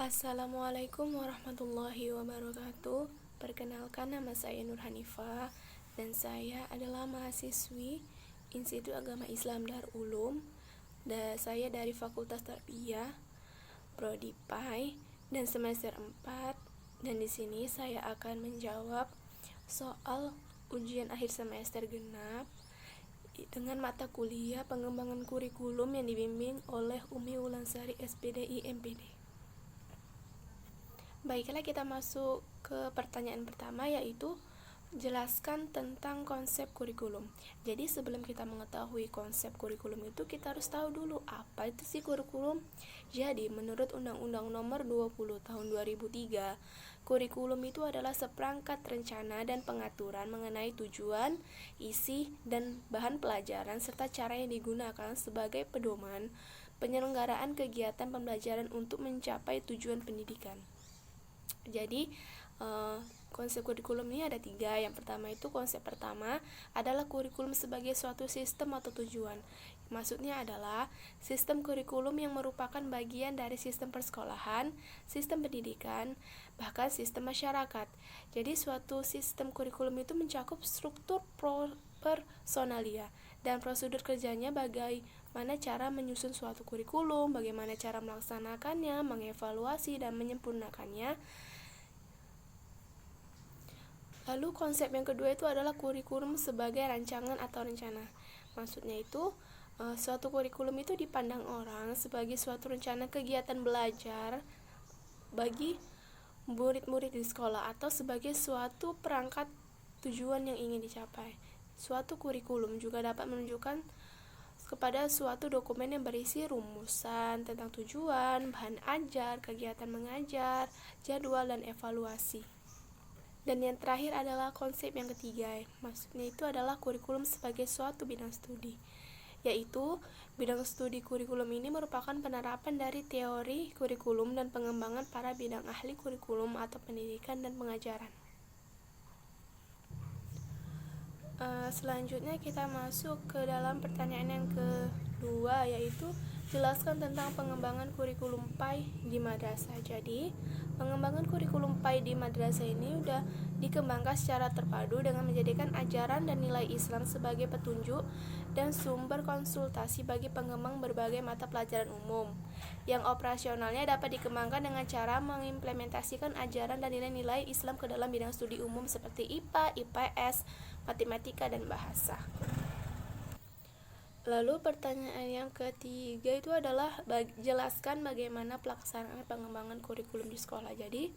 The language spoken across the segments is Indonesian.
Assalamualaikum warahmatullahi wabarakatuh. Perkenalkan, nama saya Nur Hanifah dan saya adalah mahasiswi Institut Agama Islam Darul Ulum. Saya dari Fakultas Tarbiyah, Prodi PAI dan semester 4. Dan di sini saya akan menjawab soal ujian akhir semester genap dengan mata kuliah pengembangan kurikulum yang dibimbing oleh Umi Wulansari SPDI MPD. Baiklah, kita masuk ke pertanyaan pertama, yaitu jelaskan tentang konsep kurikulum. Jadi sebelum kita mengetahui konsep kurikulum itu, kita harus tahu dulu apa itu sih kurikulum. Jadi menurut Undang-Undang Nomor 20 Tahun 2003, kurikulum itu adalah seperangkat rencana dan pengaturan mengenai tujuan, isi, dan bahan pelajaran serta cara yang digunakan sebagai pedoman penyelenggaraan kegiatan pembelajaran untuk mencapai tujuan pendidikan. Jadi konsep kurikulum ini ada 3. Yang pertama itu, konsep pertama adalah kurikulum sebagai suatu sistem atau tujuan. Maksudnya adalah sistem kurikulum yang merupakan bagian dari sistem persekolahan, sistem pendidikan, bahkan sistem masyarakat. Jadi suatu sistem kurikulum itu mencakup struktur personalia dan prosedur kerjanya, bagaimana cara menyusun suatu kurikulum, bagaimana cara melaksanakannya, mengevaluasi dan menyempurnakannya. Lalu konsep yang kedua itu adalah kurikulum sebagai rancangan atau rencana. Maksudnya itu, suatu kurikulum itu dipandang orang sebagai suatu rencana kegiatan belajar bagi murid-murid di sekolah atau sebagai suatu perangkat tujuan yang ingin dicapai. Suatu kurikulum juga dapat menunjukkan kepada suatu dokumen yang berisi rumusan tentang tujuan, bahan ajar, kegiatan mengajar, jadwal, dan evaluasi. Dan yang terakhir adalah konsep yang ketiga, maksudnya itu adalah kurikulum sebagai suatu bidang studi, yaitu bidang studi kurikulum ini merupakan penerapan dari teori kurikulum dan pengembangan para bidang ahli kurikulum atau pendidikan dan pengajaran. Selanjutnya kita masuk ke dalam pertanyaan yang kedua, yaitu jelaskan tentang pengembangan kurikulum PAI di madrasah. Jadi pengembangan kurikulum PAI di madrasah ini sudah dikembangkan secara terpadu dengan menjadikan ajaran dan nilai Islam sebagai petunjuk dan sumber konsultasi bagi pengembang berbagai mata pelajaran umum, yang operasionalnya dapat dikembangkan dengan cara mengimplementasikan ajaran dan nilai-nilai Islam ke dalam bidang studi umum seperti IPA, IPS, matematika, dan bahasa. Lalu pertanyaan yang ketiga itu adalah jelaskan bagaimana pelaksanaan pengembangan kurikulum di sekolah. Jadi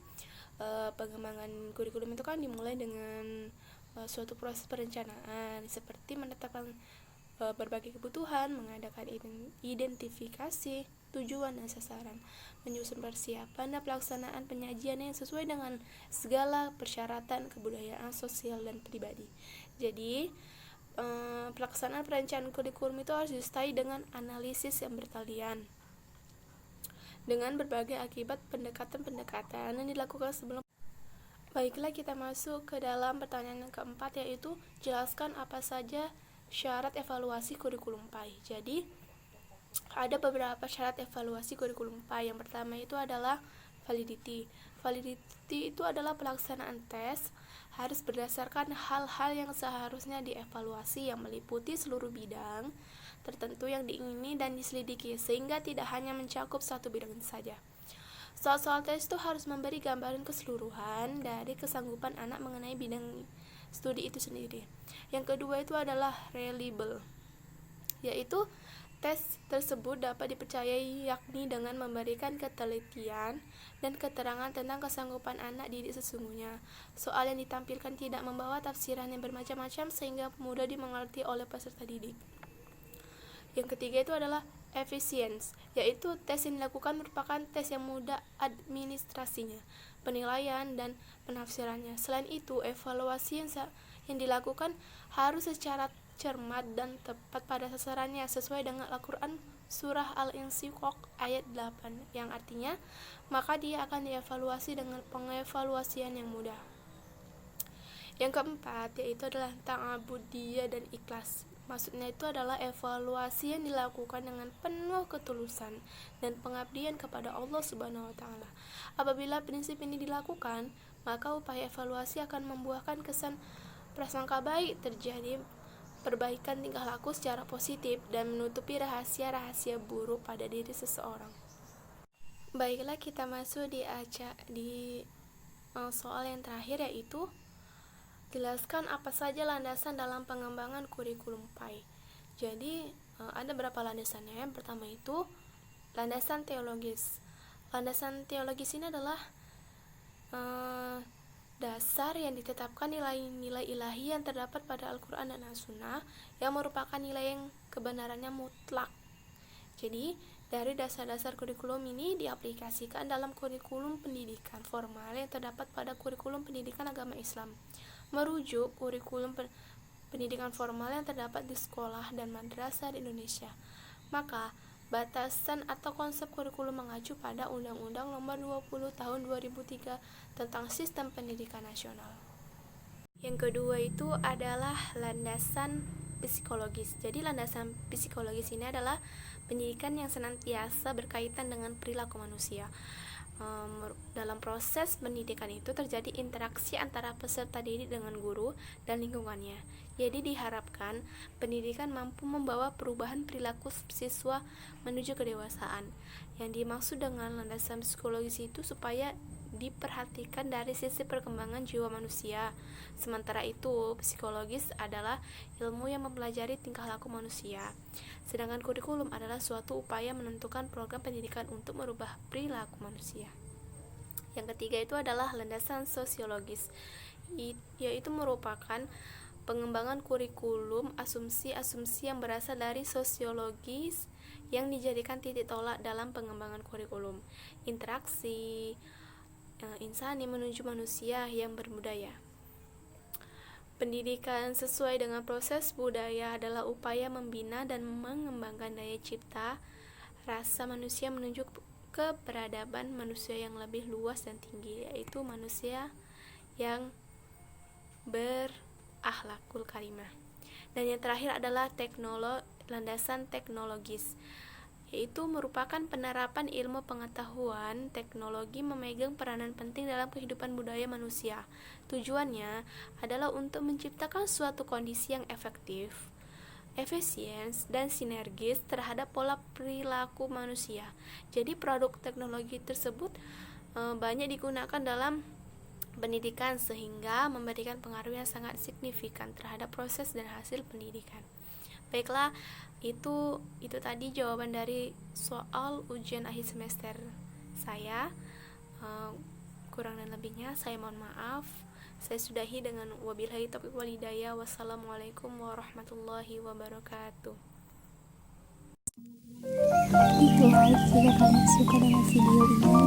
pengembangan kurikulum itu kan dimulai dengan suatu proses perencanaan seperti menetapkan berbagai kebutuhan, mengadakan identifikasi tujuan dan sasaran, menyusun persiapan dan pelaksanaan penyajian yang sesuai dengan segala persyaratan kebudayaan, sosial, dan pribadi. Jadi pelaksanaan perencanaan kurikulum itu harus disertai dengan analisis yang bertalian dengan berbagai akibat pendekatan-pendekatan yang dilakukan sebelum. Baiklah, kita masuk ke dalam pertanyaan yang keempat, yaitu jelaskan apa saja syarat evaluasi kurikulum PAI. Jadi ada beberapa syarat evaluasi kurikulum PAI. Yang pertama itu adalah validity. Validity itu adalah pelaksanaan tes harus berdasarkan hal-hal yang seharusnya dievaluasi, yang meliputi seluruh bidang tertentu yang diingini dan diselidiki, sehingga tidak hanya mencakup satu bidang saja. Soal-soal tes itu harus memberi gambaran keseluruhan dari kesanggupan anak mengenai bidang studi itu sendiri. Yang kedua itu adalah reliable, yaitu tes tersebut dapat dipercayai, yakni dengan memberikan ketelitian dan keterangan tentang kesanggupan anak didik sesungguhnya. Soal yang ditampilkan tidak membawa tafsiran yang bermacam-macam sehingga mudah dimengerti oleh peserta didik. Yang ketiga itu adalah efisiensi, yaitu tes yang dilakukan merupakan tes yang mudah administrasinya, penilaian, dan penafsirannya. Selain itu, evaluasi yang dilakukan harus secara cermat dan tepat pada sasarannya, sesuai dengan Al-Quran surah Al-Insyiqaq ayat 8, yang artinya maka dia akan dievaluasi dengan pengevaluasian yang mudah. Yang keempat yaitu adalah ta'abudiyah dan ikhlas. Maksudnya itu adalah evaluasi yang dilakukan dengan penuh ketulusan dan pengabdian kepada Allah Subhanahu wa taala. Apabila prinsip ini dilakukan, maka upaya evaluasi akan membuahkan kesan prasangka baik, terjadi perbaikan tingkah laku secara positif dan menutupi rahasia-rahasia buruk pada diri seseorang. Baiklah, kita masuk di soal yang terakhir, yaitu jelaskan apa saja landasan dalam pengembangan kurikulum PAI. Jadi ada berapa landasannya? Yang pertama itu landasan teologis. Landasan teologis ini adalah dasar yang ditetapkan nilai-nilai ilahi yang terdapat pada Al-Quran dan As-Sunnah yang merupakan nilai yang kebenarannya mutlak. Jadi dari dasar-dasar kurikulum ini diaplikasikan dalam kurikulum pendidikan formal yang terdapat pada kurikulum pendidikan agama Islam, merujuk kurikulum pendidikan formal yang terdapat di sekolah dan madrasah di Indonesia. Maka, batasan atau konsep kurikulum mengacu pada Undang-Undang Nomor 20 Tahun 2003 tentang Sistem Pendidikan Nasional. Yang kedua itu adalah landasan psikologis. Jadi landasan psikologis ini adalah pendidikan yang senantiasa berkaitan dengan perilaku manusia. Dalam proses pendidikan itu terjadi interaksi antara peserta didik dengan guru dan lingkungannya. Jadi diharapkan pendidikan mampu membawa perubahan perilaku siswa menuju kedewasaan. Yang dimaksud dengan landasan psikologis itu supaya diperhatikan dari sisi perkembangan jiwa manusia. Sementara itu, psikologis adalah ilmu yang mempelajari tingkah laku manusia. Sedangkan kurikulum adalah suatu upaya menentukan program pendidikan untuk merubah perilaku manusia. Yang ketiga itu adalah landasan sosiologis, yaitu merupakan pengembangan kurikulum asumsi-asumsi yang berasal dari sosiologis yang dijadikan titik tolak dalam pengembangan kurikulum. Interaksi insani menuju manusia yang berbudaya. Pendidikan sesuai dengan proses budaya adalah upaya membina dan mengembangkan daya cipta rasa manusia menuju ke peradaban manusia yang lebih luas dan tinggi, yaitu manusia yang berakhlakul karimah. Dan yang terakhir adalah landasan teknologis, yaitu merupakan penerapan ilmu pengetahuan. Teknologi memegang peranan penting dalam kehidupan budaya manusia. Tujuannya adalah untuk menciptakan suatu kondisi yang efektif, efisien, dan sinergis terhadap pola perilaku manusia. Jadi produk teknologi tersebut banyak digunakan dalam pendidikan sehingga memberikan pengaruh yang sangat signifikan terhadap proses dan hasil pendidikan. Baiklah, itu tadi jawaban dari soal ujian akhir semester saya. Kurang dan lebihnya saya mohon maaf. Saya sudahi dengan wabillahi taufiq wal hidayah. Wassalamualaikum warahmatullahi wabarakatuh. Klik like jika kalian suka dengan video ini